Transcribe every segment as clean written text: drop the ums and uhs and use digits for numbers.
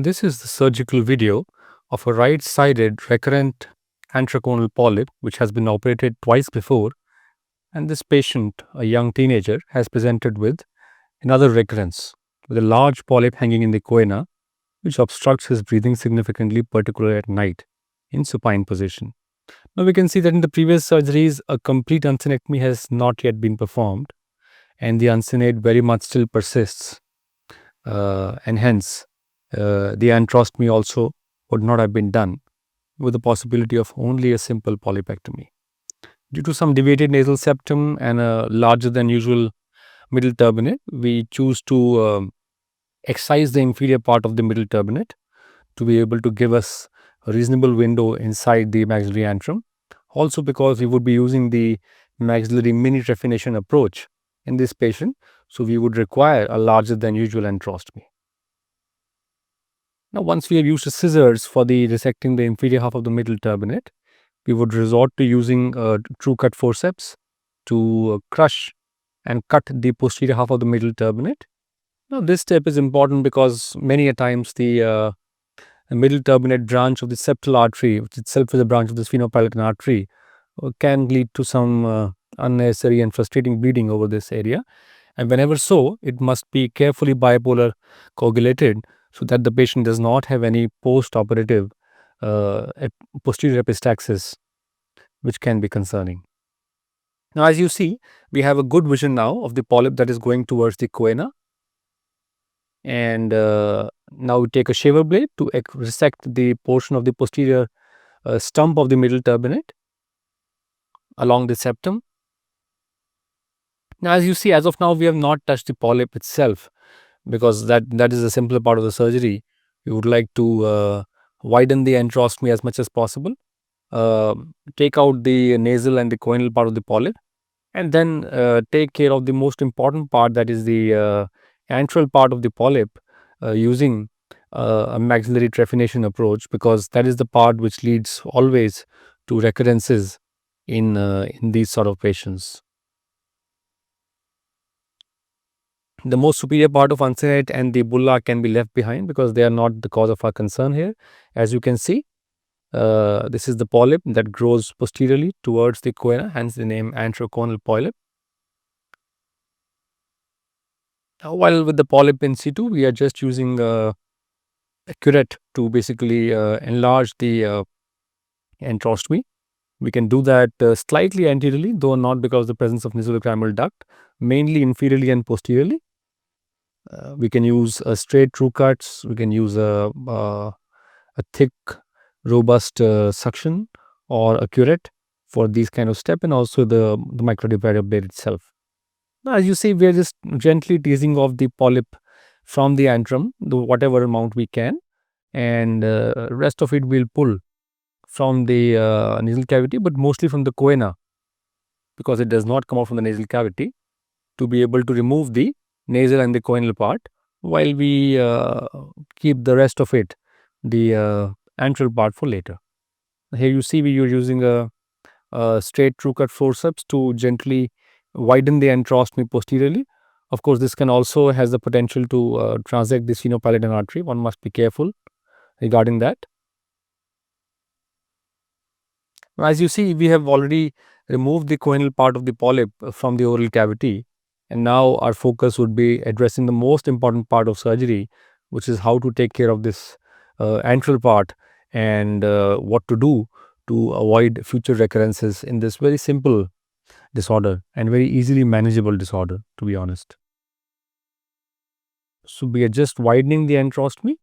This is the surgical video of a right-sided recurrent antrochoanal polyp which has been operated twice before, and this patient, a young teenager, has presented with another recurrence with a large polyp hanging in the choana which obstructs his breathing significantly, particularly at night in supine position. Now we can see that in the previous surgeries a complete uncinectomy has not yet been performed and the uncinate very much still persists, and hence the antrostomy also would not have been done, with the possibility of only a simple polypectomy. Due to some deviated nasal septum and a larger than usual middle turbinate, we choose to excise the inferior part of the middle turbinate to be able to give us a reasonable window inside the maxillary antrum. Also because we would be using the maxillary mini-trephination approach in this patient, so we would require a larger than usual antrostomy. Now, once we have used the scissors for the resecting the inferior half of the middle turbinate, we would resort to using a true cut forceps to crush and cut the posterior half of the middle turbinate. Now, this step is important because many a times the middle turbinate branch of the septal artery, which itself is a branch of the sphenopalatine artery, can lead to some unnecessary and frustrating bleeding over this area. And whenever so, it must be carefully bipolar coagulated so that the patient does not have any post-operative posterior epistaxis, which can be concerning. Now, as you see, we have a good vision now of the polyp that is going towards the choana. And now we take a shaver blade to resect the portion of the posterior stump of the middle turbinate along the septum. Now, as you see, as of now, we have not touched the polyp itself because that is a simpler part of the surgery. We would like to widen the antrostomy as much as possible, take out the nasal and the choanal part of the polyp, and then take care of the most important part, that is the antral part of the polyp, using a maxillary trephination approach, because that is the part which leads always to recurrences in these sort of patients. The most superior part of uncinate and the bulla can be left behind because they are not the cause of our concern here. As you can see, this is the polyp that grows posteriorly towards the choana, hence the name antrochoanal polyp. While with the polyp in situ, we are just using a curette to basically enlarge the antrostomy. We can do that slightly anteriorly, though not because of the presence of nasolacrimal duct, mainly inferiorly and posteriorly. We can use straight true cuts. We can use a thick, robust suction or a curette for these kind of step, and also the microdivider blade itself. Now, as you see, we are just gently teasing off the polyp from the antrum, whatever amount we can, and rest of it we'll pull from the nasal cavity, but mostly from the choana, because it does not come out from the nasal cavity, to be able to remove the nasal and the choanal part, while we keep the rest of it, the antral part, for later. Here you see we are using a straight true cut forceps to gently widen the antrostomy posteriorly. Of course, this can also has the potential to transect the sphenopalatine artery. One must be careful regarding that. As you see, we have already removed the choanal part of the polyp from the oral cavity, and now our focus would be addressing the most important part of surgery, which is how to take care of this antral part and what to do to avoid future recurrences in this very simple disorder and very easily manageable disorder, to be honest. So we are just widening the antrostomy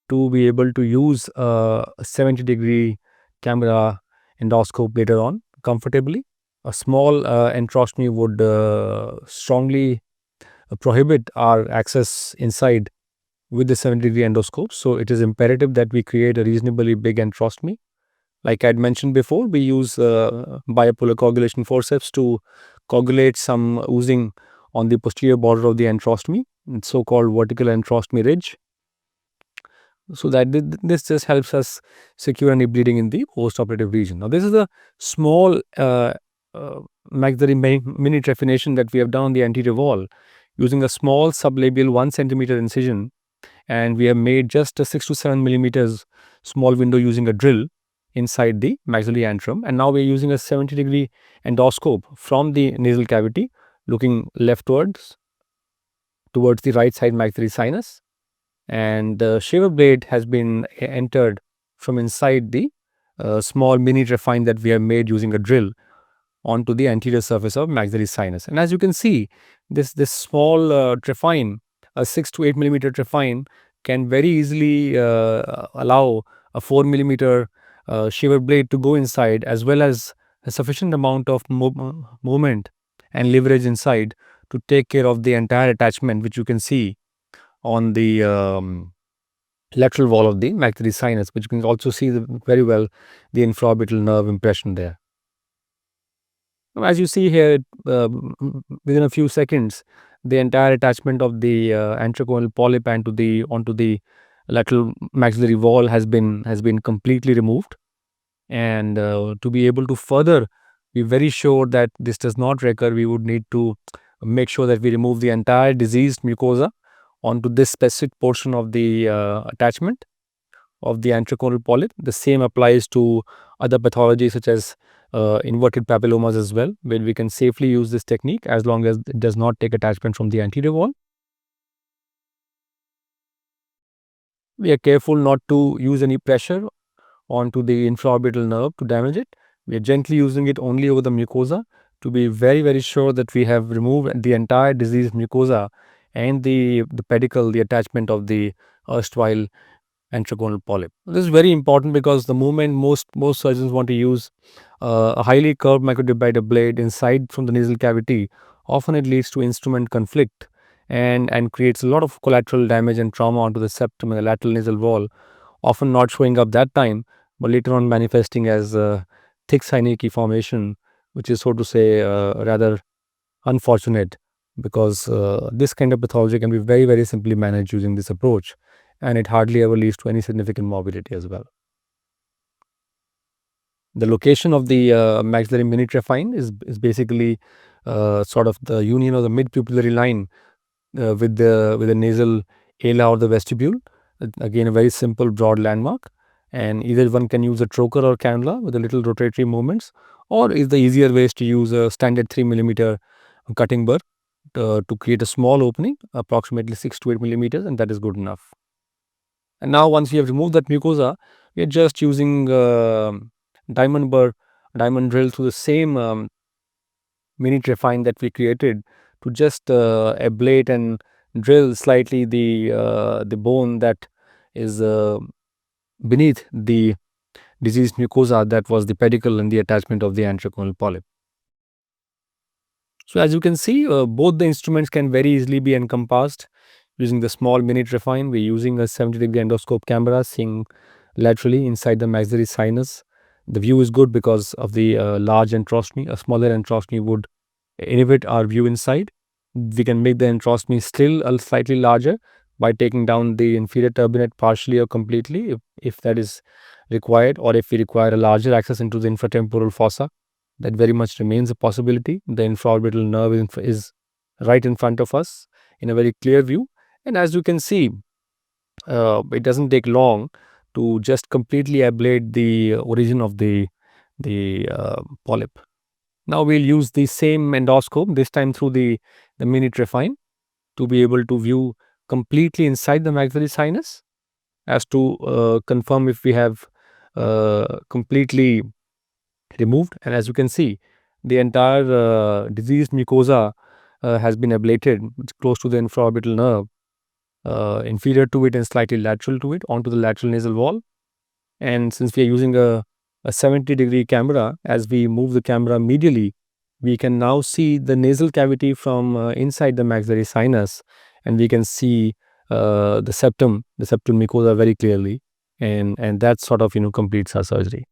to be able to use a 70-degree camera endoscope later on comfortably. A small antrostomy would strongly prohibit our access inside with the 70-degree endoscope. So it is imperative that we create a reasonably big antrostomy. Like I had mentioned before, we use bipolar coagulation forceps to coagulate some oozing on the posterior border of the antrostomy, so-called vertical antrostomy ridge, so that this just helps us secure any bleeding in the post-operative region. Now, this is a small maxillary mini-trephination that we have done on the anterior wall using a small sublabial 1 centimeter incision and we have made just a 6 to 7 millimeters small window using a drill inside the maxillary antrum. And now we are using a 70-degree endoscope from the nasal cavity, looking leftwards towards the right side maxillary sinus, and the shaver blade has been entered from inside the small mini trephine that we have made using a drill onto the anterior surface of maxillary sinus. And as you can see, this small trephine, a 6 to 8 millimeter trephine, can very easily allow a 4 millimeter shaver blade to go inside, as well as a sufficient amount of movement and leverage inside to take care of the entire attachment, which you can see on the lateral wall of the maxillary sinus, which you can also see very well the infraorbital nerve impression there. As you see here, within a few seconds, the entire attachment of the antrochoanal polyp onto the lateral maxillary wall has been completely removed. And to be able to further be very sure that this does not recur, we would need to make sure that we remove the entire diseased mucosa onto this specific portion of the attachment of the antrochoanal polyp. The same applies to other pathologies such as inverted papillomas as well, where we can safely use this technique as long as it does not take attachment from the anterior wall. We are careful not to use any pressure onto the infraorbital nerve to damage it. We are gently using it only over the mucosa to be very sure that we have removed the entire diseased mucosa and the pedicle, the attachment of the erstwhile antrochoanal polyp. This is very important because the moment most surgeons want to use a highly curved microdebrider blade inside from the nasal cavity, often it leads to instrument conflict and creates a lot of collateral damage and trauma onto the septum and the lateral nasal wall, often not showing up that time, but later on manifesting as thick synecdoche formation, which is, so to say, rather unfortunate, because this kind of pathology can be very simply managed using this approach, and it hardly ever leads to any significant morbidity as well. The location of the maxillary mini-trephine is basically sort of the union of the mid-pupillary line with the nasal ala or the vestibule. Again, a very simple broad landmark, and either one can use a trocar or cannula with a little rotatory movements, or is the easier ways to use a standard 3 millimeter cutting burr to create a small opening, approximately 6 to 8 millimeters, and that is good enough. And now once we have removed that mucosa, we are just using diamond drill through the same mini-trephine that we created to just ablate and drill slightly the bone that is beneath the diseased mucosa that was the pedicle and the attachment of the antrochoanal polyp. So as you can see, both the instruments can very easily be encompassed using the small mini-trephine. We're using a 70-degree endoscope camera, seeing laterally inside the maxillary sinus. The view is good because of the large antrostomy. A smaller antrostomy would inhibit our view inside. We can make the antrostomy still slightly larger by taking down the inferior turbinate partially or completely if that is required, or if we require a larger access into the infratemporal fossa. That very much remains a possibility. The infraorbital nerve is right in front of us in a very clear view. And as you can see, it doesn't take long to just completely ablate the origin of the polyp. Now we'll use the same endoscope, this time through the mini-trephine, to be able to view completely inside the maxillary sinus, as to confirm if we have completely removed. And as you can see, the entire diseased mucosa has been ablated close to the infraorbital nerve, inferior to it and slightly lateral to it, onto the lateral nasal wall. And since we are using a 70-degree camera, as we move the camera medially, we can now see the nasal cavity from inside the maxillary sinus, and we can see the septal mucosa very clearly, and that sort of completes our surgery.